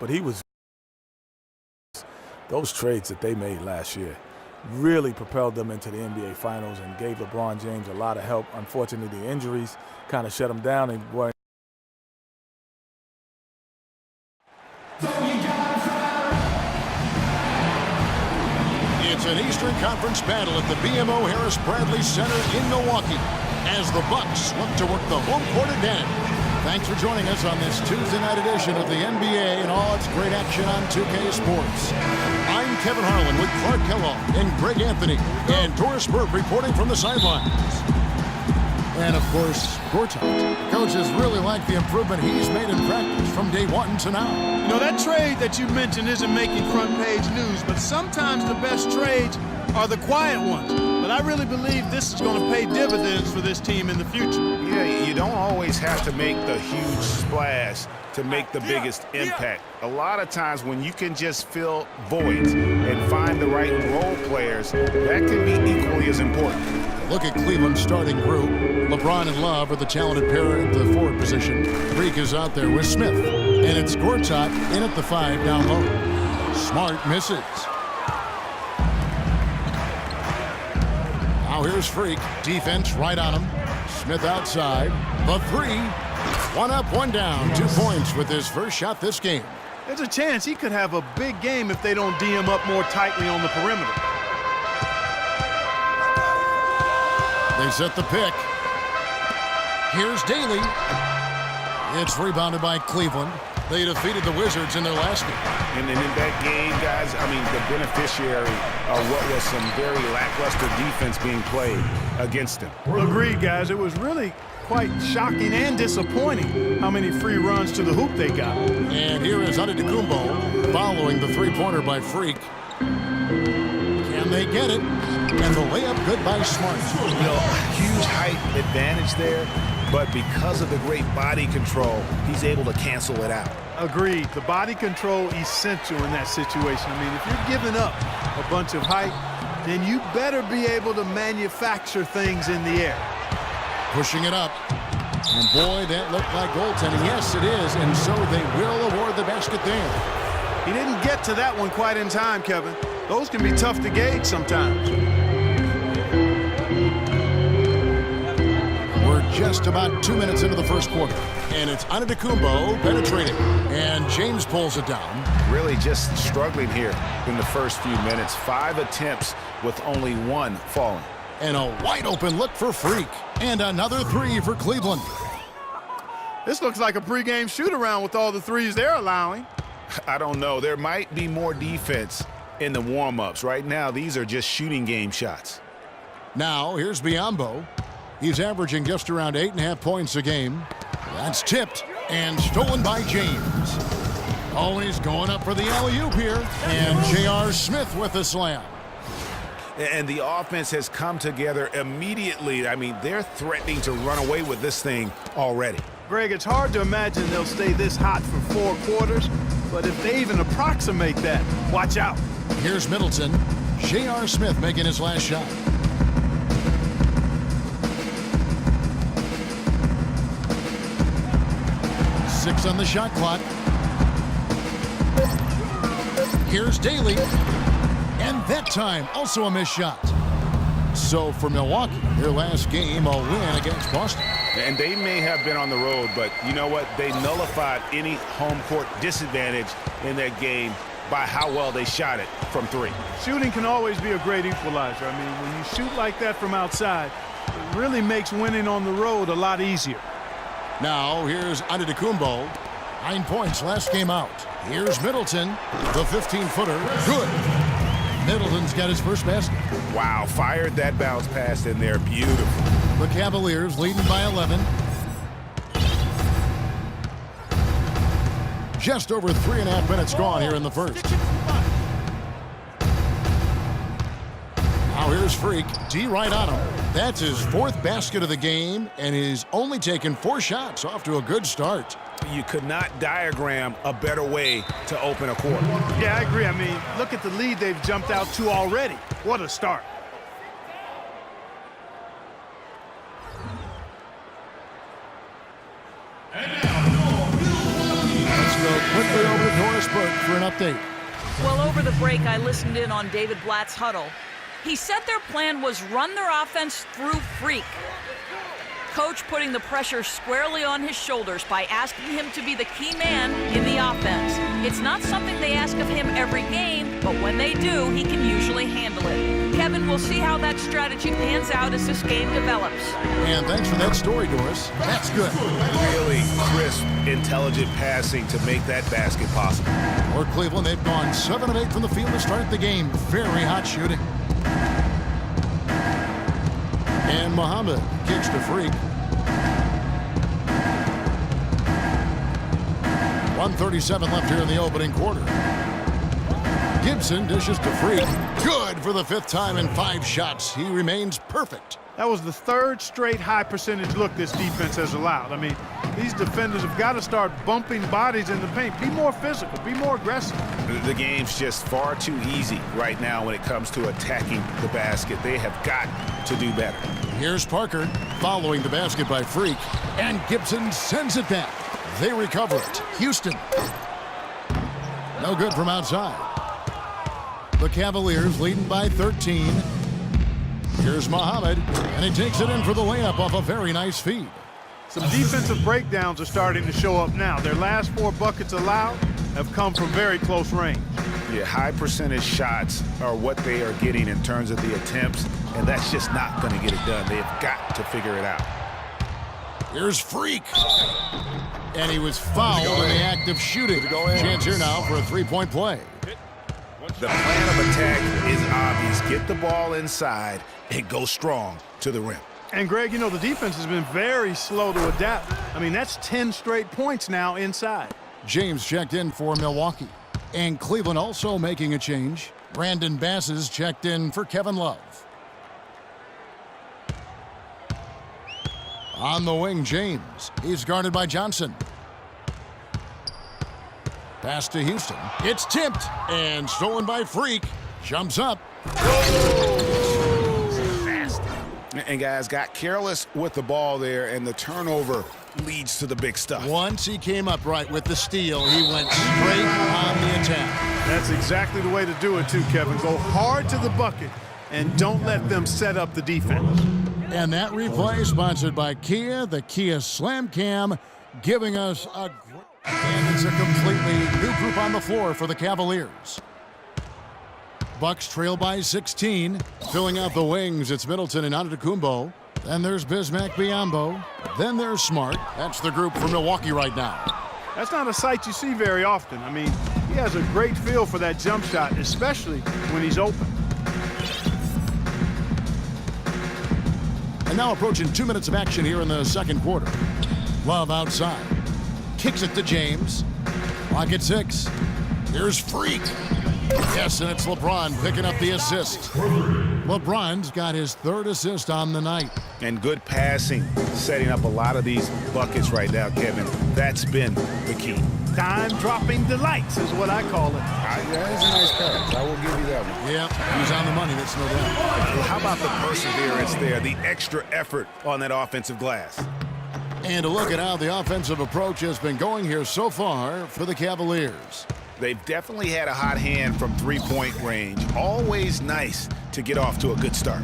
but those trades that they made last year really propelled them into the NBA Finals and gave LeBron James a lot of help. Unfortunately, the injuries kind of shut him down and weren't. It's an Eastern Conference battle at the BMO Harris Bradley Center in Milwaukee as the Bucks look to work the home court advantage. Thanks for joining us on this Tuesday night edition of the NBA and all its great action on 2K Sports. I'm Kevin Harlan with Clark Kellogg and Greg Anthony and Doris Burke reporting from the sidelines. And, of course, Gortat. Coaches really like the improvement he's made in practice from day one to now. You know, that trade that you mentioned isn't making front-page news, but sometimes the best trades are the quiet ones. But I really believe this is going to pay dividends for this team in the future. Yeah, you don't always have to make the huge splash to make the biggest impact. A lot of times when you can just fill voids and find the right role players, that can be equally as important. Look at Cleveland's starting group. LeBron and Love are the talented pair at the forward position. Freak is out there with Smith. And it's Gortat in at the 5 down low. Smart misses. Now here's Freak. Defense right on him. Smith outside. The 3. One up, one down. 2 points with his first shot this game. There's a chance he could have a big game if they don't D him up more tightly on the perimeter. They set the pick. Here's Daly. It's rebounded by Cleveland. They defeated the Wizards in their last game. And in that game, guys, I mean, the beneficiary of what was some very lackluster defense being played against them. Agreed, guys. It was really quite shocking and disappointing how many free runs to the hoop they got. And here is Antetokounmpo following the three-pointer by Freak. Can they get it? And the layup good by Smart. You know, huge height advantage there, but because of the great body control, he's able to cancel it out. Agreed. The body control essential in that situation. I mean, if you're giving up a bunch of height, then you better be able to manufacture things in the air. Pushing it up. And boy, that looked like goaltending. Yes, it is. And so they will award the basket there. He didn't get to that one quite in time, Kevin. Those can be tough to gauge sometimes. We're just about 2 minutes into the first quarter. And it's Antetokounmpo penetrating. And James pulls it down. Really just struggling here in the first few minutes. 5 attempts with only 1 falling. And a wide open look for Freak. And another 3 for Cleveland. This looks like a pregame shoot-around with all the threes they're allowing. I don't know. There might be more defense in the warm-ups. Right now, these are just shooting game shots. Now, here's Biyombo. He's averaging just around 8.5 points a game. That's tipped and stolen by James. Always going up for the alley-oop here. And J.R. Smith with the slam. And the offense has come together immediately. I mean, they're threatening to run away with this thing already. Greg, it's hard to imagine they'll stay this hot for 4 quarters, but if they even approximate that, watch out. Here's Middleton. J.R. Smith making his last shot. Six on the shot clock. Here's Daly. And that time, also a missed shot. So for Milwaukee, their last game, a win against Boston. And they may have been on the road, but you know what? They nullified any home court disadvantage in that game by how well they shot it from 3. Shooting can always be a great equalizer. I mean, when you shoot like that from outside, it really makes winning on the road a lot easier. Now, here's Antetokounmpo. 9 points last game out. Here's Middleton, the 15-footer. Good. Middleton's got his first basket. Wow, fired that bounce pass in there. Beautiful. The Cavaliers leading by 11. Just over 3.5 minutes gone here in the first. Now here's Freak. D right on him. That's his 4th basket of the game, and he's only taken 4 shots. Off to a good start. You could not diagram a better way to open a quarter. Yeah, I agree. I mean, look at the lead they've jumped out to already. What a start. Let's go quickly over to Doris Harrisburg for an update. Well, over the break, I listened in on David Blatt's huddle. He said their plan was run their offense through Freak. Coach putting the pressure squarely on his shoulders by asking him to be the key man in the offense. It's not something they ask of him every game, but when they do, he can usually handle it. Kevin, we'll see how that strategy pans out as this game develops. And thanks for that story, Doris. That's good. Really crisp, intelligent passing to make that basket possible. For Cleveland, they've gone 7 of 8 from the field to start the game. Very hot shooting. And Muhammad kicks to Freak. 1:37 left here in the opening quarter. Gibson dishes to Freak. Good for the 5th time in 5 shots. He remains perfect. That was the 3rd straight high percentage look this defense has allowed. I mean, these defenders have got to start bumping bodies in the paint. Be more physical. Be more aggressive. The game's just far too easy right now when it comes to attacking the basket. They have got to do better. Here's Parker following the basket by Freak. And Gibson sends it back. They recover it. Houston. No good from outside. The Cavaliers leading by 13. Here's Muhammad, and he takes it in for the layup off a very nice feed. Some defensive breakdowns are starting to show up now. Their last 4 buckets allowed have come from very close range. Yeah, high percentage shots are what they are getting in terms of the attempts, and that's just not going to get it done. They have got to figure it out. Here's Freak. And he was fouled in the act of shooting. Chance here now for a 3-point play. The plan of attack is obvious. Get the ball inside and go strong to the rim. And, Greg, you know, the defense has been very slow to adapt. I mean, that's 10 straight points now inside. James checked in for Milwaukee. And Cleveland also making a change. Brandon Bass is checked in for Kevin Love. On the wing, James. He's guarded by Johnson. Pass to Houston. It's tipped and stolen by Freak. Jumps up. And guys got careless with the ball there, and the turnover leads to the big stuff. Once he came up right with the steal, he went straight on the attack. That's exactly the way to do it, too, Kevin. Go hard to the bucket and don't let them set up the defense. And that replay sponsored by Kia, the Kia Slam Cam, giving us a great... And it's a completely new group on the floor for the Cavaliers. Bucks trail by 16. Filling out the wings, it's Middleton and Antetokounmpo. Then there's Bismack Biyombo. Then there's Smart. That's the group for Milwaukee right now. That's not a sight you see very often. I mean, he has a great feel for that jump shot, especially when he's open. And now approaching 2 minutes of action here in the second quarter. Love outside. Kicks it to James. Clock at 6. Here's Freak. Yes, and it's LeBron picking up the assist. LeBron's got his 3rd assist on the night. And good passing, setting up a lot of these buckets right now, Kevin. That's been the key. Time-dropping delights is what I call it. That is a nice pass. I will give you that one. Yeah, he's on the money, that's no doubt. Well, how about the perseverance there, the extra effort on that offensive glass? And a look at how the offensive approach has been going here so far for the Cavaliers. They've definitely had a hot hand from 3-point range. Always nice to get off to a good start.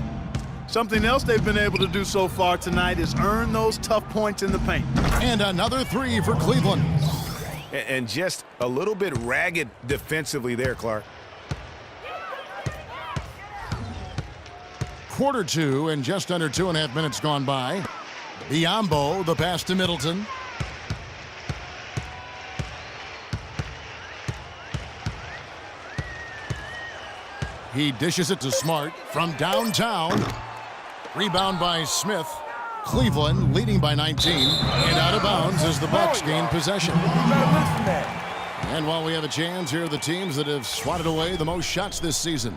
Something else they've been able to do so far tonight is earn those tough points in the paint. And another 3 for Cleveland. And just a little bit ragged defensively there, Clark. Quarter 2 and just under 2.5 minutes gone by. Biyombo, the pass to Middleton. He dishes it to Smart from downtown. Rebound by Smith. Cleveland leading by 19. And out of bounds as the Bucks gain possession. And while we have a chance, here are the teams that have swatted away the most shots this season.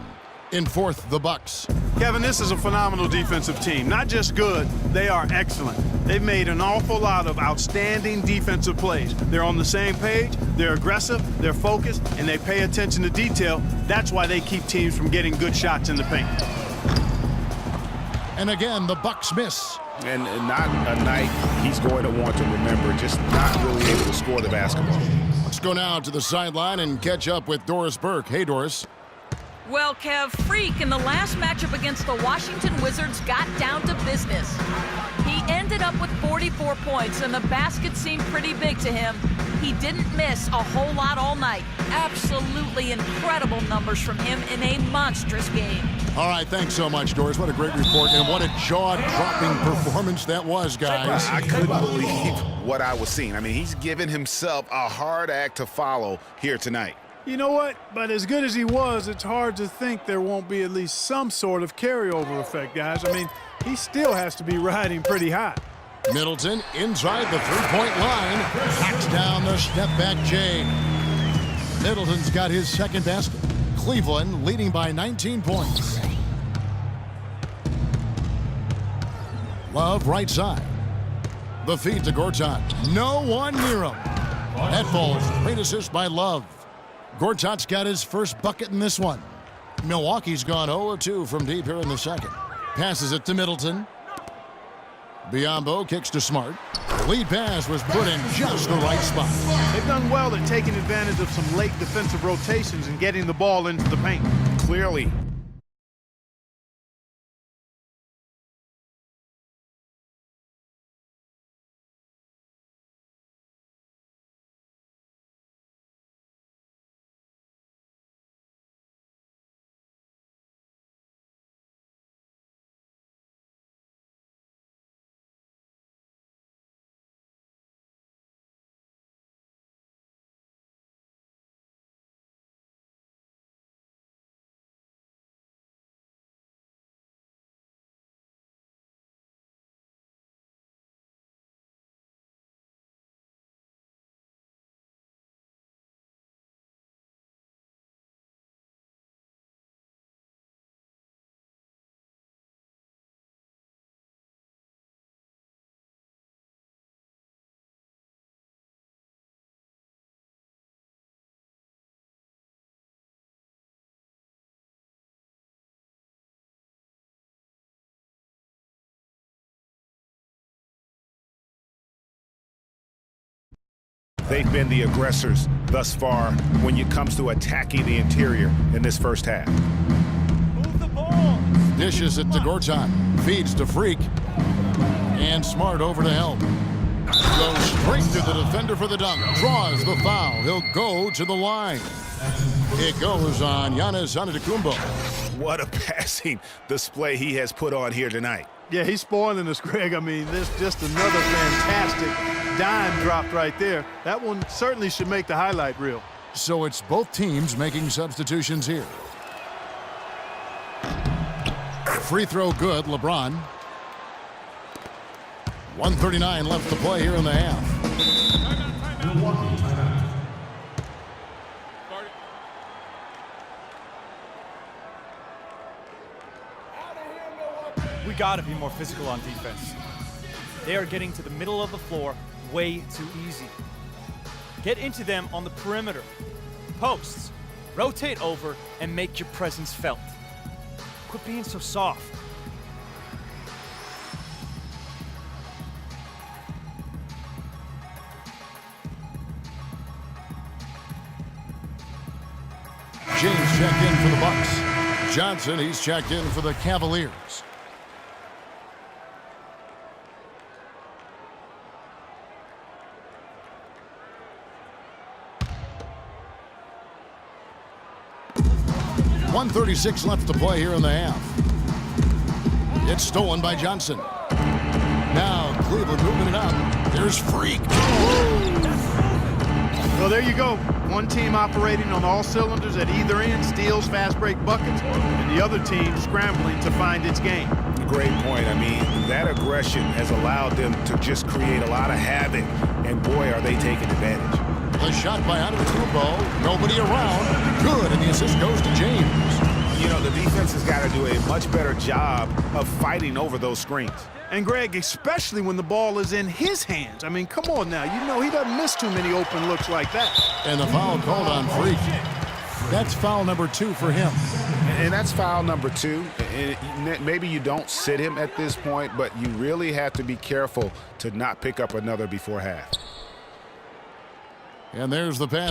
In 4th, the Bucks. Kevin, this is a phenomenal defensive team. Not just good, they are excellent. They've made an awful lot of outstanding defensive plays. They're on the same page, they're aggressive, they're focused, and they pay attention to detail. That's why they keep teams from getting good shots in the paint. And again, the Bucks miss. And not a night he's going to want to remember, just not really able to score the basketball. Let's Let's go now to the sideline and catch up with Doris Burke. Hey, Doris. Well, Kev, Freak in the last matchup against the Washington Wizards got down to business. He ended up with 44 points, and the basket seemed pretty big to him. He didn't miss a whole lot all night. Absolutely incredible numbers from him in a monstrous game. All right, thanks so much, Doris. What a great report, and what a jaw-dropping performance that was, guys. I couldn't believe what I was seeing. I mean, he's given himself a hard act to follow here tonight. You know what? But as good as he was, it's hard to think there won't be at least some sort of carryover effect, guys. I mean, he still has to be riding pretty high. Middleton inside the three-point line. Hacks down the step-back J. Middleton's got his second basket. Cleveland leading by 19 points. Love right side. The feed to Gortat. No one near him. That falls. Great assist by Love. Gortat's got his first bucket in this one. Milwaukee's gone 0-2 from deep here in the second. Passes it to Middleton. Biyombo kicks to Smart. The lead pass was put in just the right spot. They've done well at taking advantage of some late defensive rotations and getting the ball into the paint. Clearly. They've been the aggressors thus far when it comes to attacking the interior in this first half. Move the ball. Dishes it to Gortat. Feeds to Freak. And Smart over to Helm. Goes straight to the defender for the dunk. Draws the foul. He'll go to the line. It goes on Giannis Antetokounmpo. What a passing display he has put on here tonight. Yeah, he's spoiling us, Greg. I mean, this just another fantastic dime dropped right there. That one certainly should make the highlight reel. So it's both teams making substitutions here. Free throw good, LeBron. 1:39 left to play here in the half. We gotta be more physical on defense. They are getting to the middle of the floor way too easy. Get into them on the perimeter. Posts. Rotate over and make your presence felt. Quit being so soft. James checked in for the Bucks. Johnson, he's checked in for the Cavaliers. .136 left to play here in the half. It's stolen by Johnson. Now Cleveland moving it up. There's Freak. Well, there you go. One team operating on all cylinders at either end, steals, fast break buckets, and the other team scrambling to find its game. Great point. I mean, that aggression has allowed them to just create a lot of havoc, and boy, are they taking advantage. The shot by Antetokounmpo. Nobody around. Good, and the assist goes to James. You know, the defense has got to do a much better job of fighting over those screens. And Greg, especially when the ball is in his hands. I mean, come on now. You know he doesn't miss too many open looks like that. And the foul called on Freak. That's foul number 2 for him. And that's foul number 2. And maybe you don't sit him at this point, but you really have to be careful to not pick up another before half. And there's the pass.